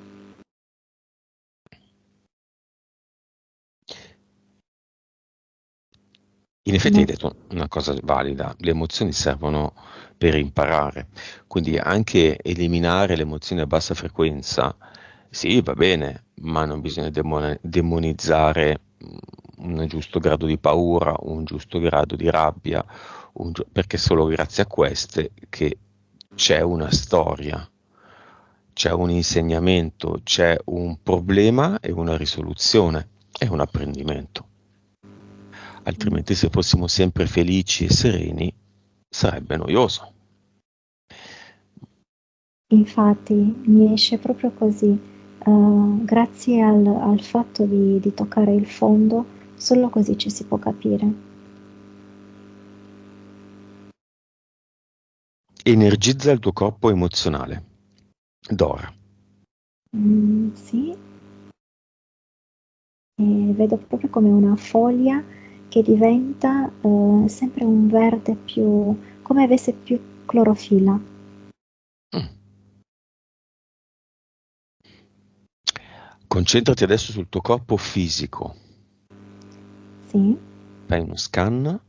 In effetti hai no. detto una cosa valida, le emozioni servono per imparare, quindi anche eliminare le emozioni a bassa frequenza, sì, va bene, ma non bisogna demonizzare un giusto grado di paura, un giusto grado di rabbia, perché è solo grazie a queste che c'è una storia, c'è un insegnamento, c'è un problema e una risoluzione e un apprendimento. Altrimenti se fossimo sempre felici e sereni sarebbe noioso. Infatti mi esce proprio così, grazie al fatto di toccare il fondo, solo così ci si può capire. Energizza il tuo corpo emozionale. Dora. Sì, e vedo proprio come una foglia che diventa sempre un verde più, come avesse più clorofilla. Mm. Concentrati adesso sul tuo corpo fisico. Sì, Fai uno scan.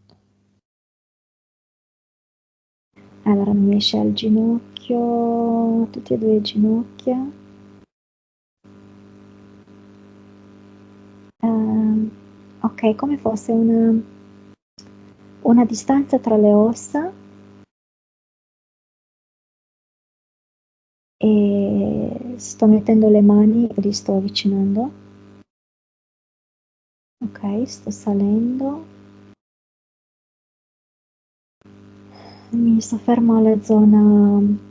allora mi esce al ginocchio, tutte e due le ginocchia. Ok, come fosse una distanza tra le ossa e sto mettendo le mani e li sto avvicinando. Ok, sto salendo. Mi soffermo alla zona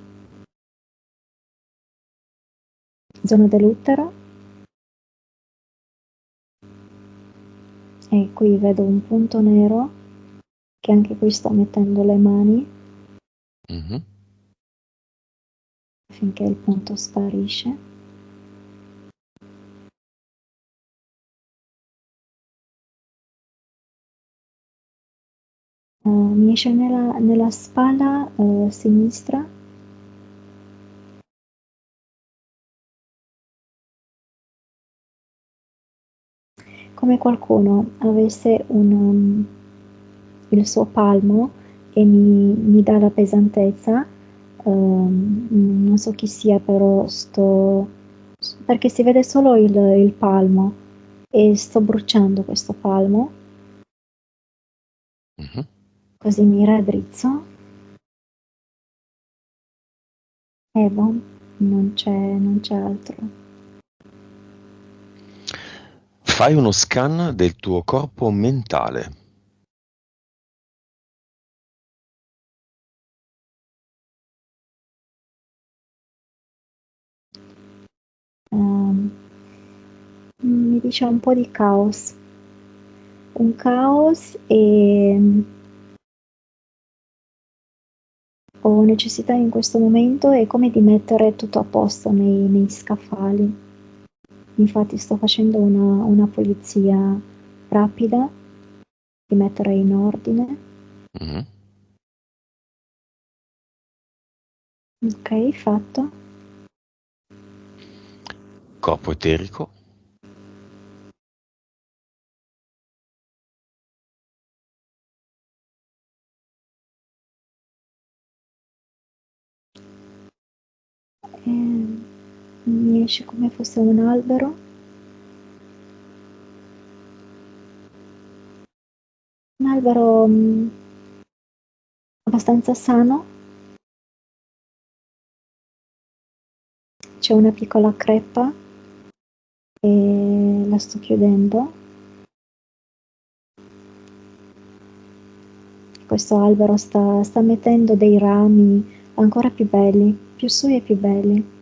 dell'utero e qui vedo un punto nero che anche qui sto mettendo le mani Mhm. finché il punto sparisce. Mi esce nella spalla sinistra, come qualcuno avesse il suo palmo e mi dà la pesantezza. Non so chi sia, però perché si vede solo il palmo e sto bruciando questo palmo, Mhm. così mi raddrizzo e boh, non c'è altro. Fai uno scan del tuo corpo mentale. Ehm, Mi dice un po' di caos, un caos e ho necessità in questo momento è come di mettere tutto a posto nei scaffali. Infatti sto facendo una pulizia rapida, di mettere in ordine. Mhm. Ok, fatto. Corpo eterico. Mi esce come fosse un albero, un albero abbastanza sano, c'è una piccola creppa e la sto chiudendo. Questo albero sta mettendo dei rami ancora più belli, più su e più belli.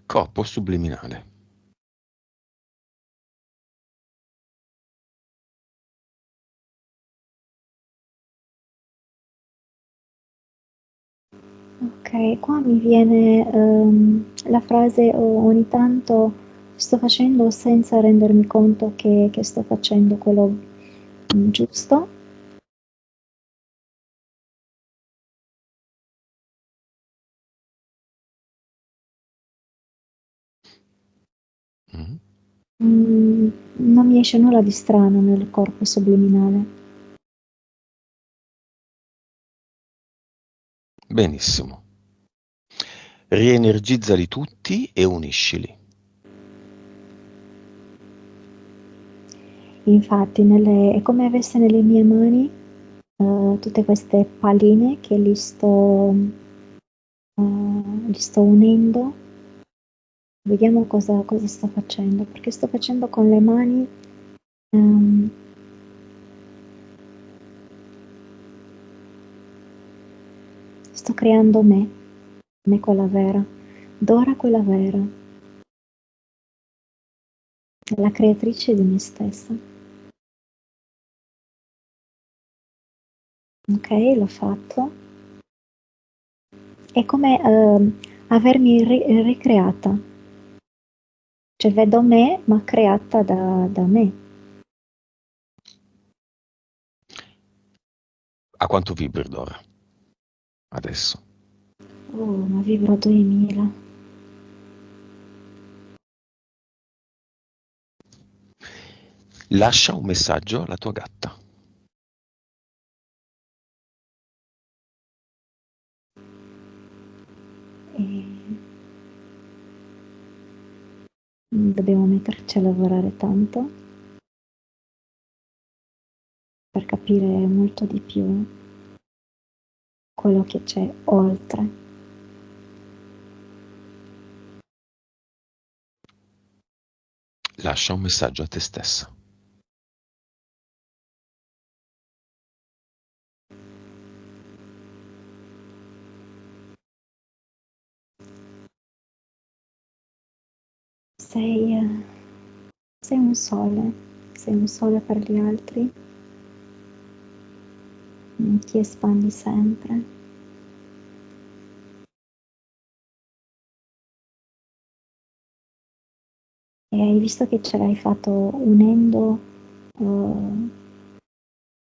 Corpo subliminale. Ok, qua mi viene la frase ogni tanto sto facendo senza rendermi conto che sto facendo quello giusto. Mhm. Non mi esce nulla di strano nel corpo subliminale. Benissimo. Rienergizzali tutti e uniscili. Infatti, è come avesse nelle mie mani tutte queste palline che li sto unendo. Vediamo cosa sto facendo, perché sto facendo con le mani, ehm, sto creando me quella vera, Dora quella vera, la creatrice di me stessa. Ok, l'ho fatto. È come avermi ricreata, cioè vedo me ma creata da me. A quanto vibri Dora? Adesso. Oh, ma vibro 2000. Lascia un messaggio alla tua gatta. E dobbiamo metterci a lavorare tanto. per capire molto di più quello che c'è oltre. Lascia un messaggio a te stessa. Sei, sei un sole per gli altri, ti espandi sempre. E hai visto che ce l'hai fatto unendo eh,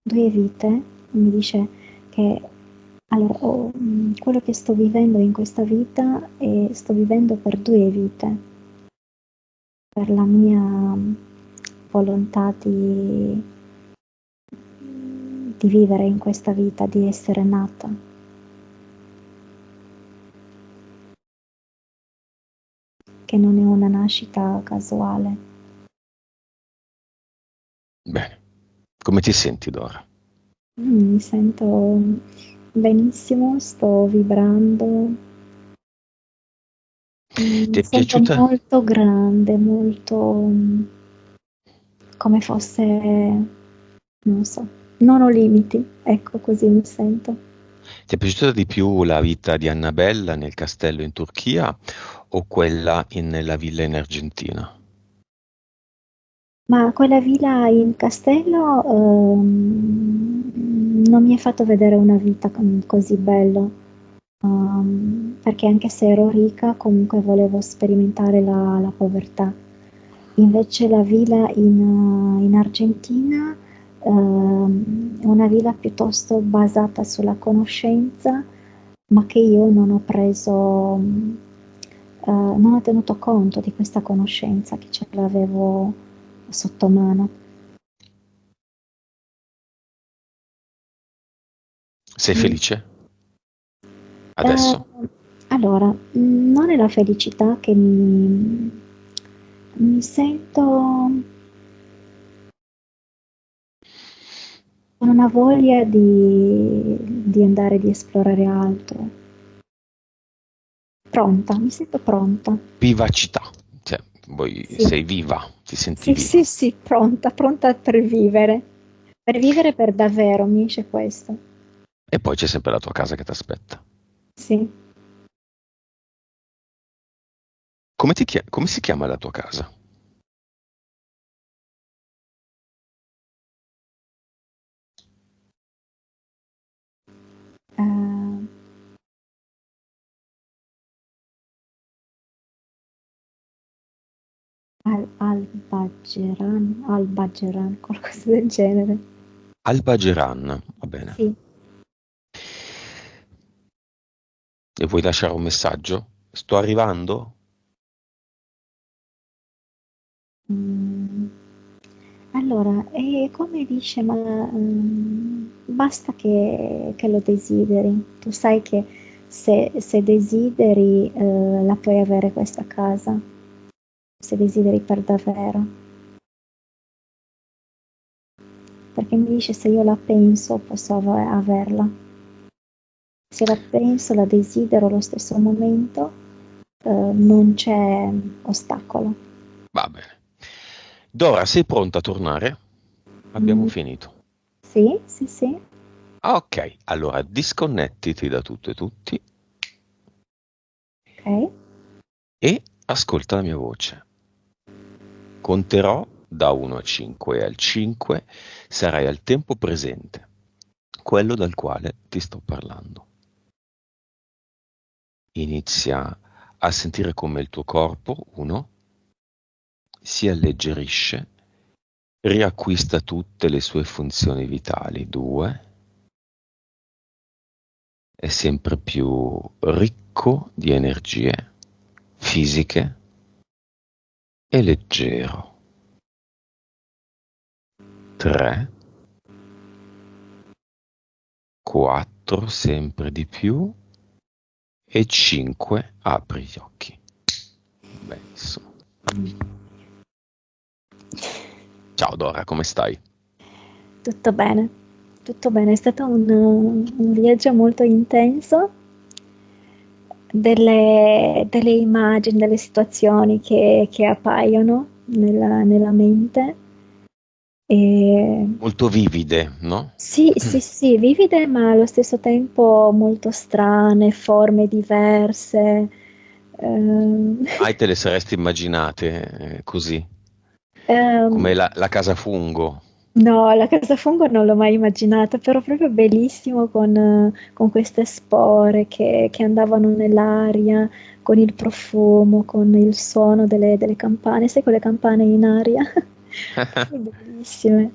due vite. Mi dice che allora, quello che sto vivendo in questa vita sto vivendo per due vite, per la mia volontà di vivere in questa vita, di essere nata. Che non è una nascita casuale. Bene. Come ti senti, Dora? Mi sento benissimo, sto vibrando, Ti mi è sento piaciuta? molto grande, molto come fosse, non so, non ho limiti, ecco così mi sento. Ti è piaciuta di più la vita di Annabella nel castello in Turchia o quella nella villa in Argentina? Ma quella villa in castello non mi ha fatto vedere una vita così bella, perché anche se ero ricca comunque volevo sperimentare la povertà. Invece la villa in Argentina è una villa piuttosto basata sulla conoscenza, ma che io non ho preso, non ho tenuto conto di questa conoscenza che ce l'avevo sotto mano. Sei Mm. felice Eh, adesso? allora, non è la felicità che mi sento con una voglia di andare, di esplorare altro. Pronta, mi sento pronta. Vivacità, cioè, Sì, sei viva, ti senti sì, viva. sì, sì, pronta, pronta per vivere per davvero, mi dice questo. E poi c'è sempre la tua casa che ti aspetta. Sì. Come si chiama la tua casa? Eh, Al-Bageran, qualcosa del genere. Alba Geran, va bene. Sì. E vuoi lasciare un messaggio? Sto arrivando? Mm. Allora, come dice, ma basta che lo desideri. Tu sai che se desideri la puoi avere questa casa, se desideri per davvero. Perché mi dice se io la penso posso averla. Se la penso, la desidero allo stesso momento, non c'è ostacolo. Va bene. Dora, sei pronta a tornare? Abbiamo Mm, finito. sì, sì, sì, Ah, ok, allora disconnettiti da tutto e tutti ok. e ascolta la mia voce. Conterò da 1 a 5 e al 5 sarai al tempo presente, quello dal quale ti sto parlando. Inizia a sentire come il tuo corpo, 1, si alleggerisce, riacquista tutte le sue funzioni vitali, 2, è sempre più ricco di energie fisiche e leggero, 3, 4, sempre di più, e 5, apri gli occhi. Benissimo. Ciao Dora, come stai? tutto bene, è stato un viaggio molto intenso, delle immagini, delle situazioni che appaiono nella mente. E Molto vivide, no? sì, sì, sì, vivide, ma allo stesso tempo molto strane, forme diverse. Ehm, Mai te le saresti immaginate così, come ehm, la casa fungo. no, la casa fungo non l'ho mai immaginata, però proprio bellissimo con queste spore che andavano nell'aria, con il profumo, con il suono delle campane, sai quelle campane in aria? Proprio bellissime,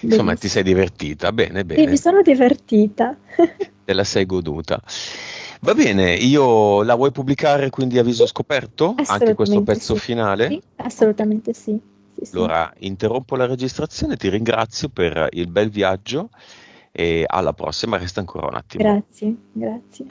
Insomma, ti bellissime. sei divertita, bene, Sì, mi bene, sono divertita. te la sei goduta. Va bene, io la vuoi pubblicare quindi a Sì, viso scoperto, anche questo assolutamente pezzo sì. finale? Sì, Ok. assolutamente sì. Sì, sì. Allora, interrompo la registrazione, ti ringrazio per il bel viaggio e alla prossima, resta ancora un attimo. Grazie, grazie.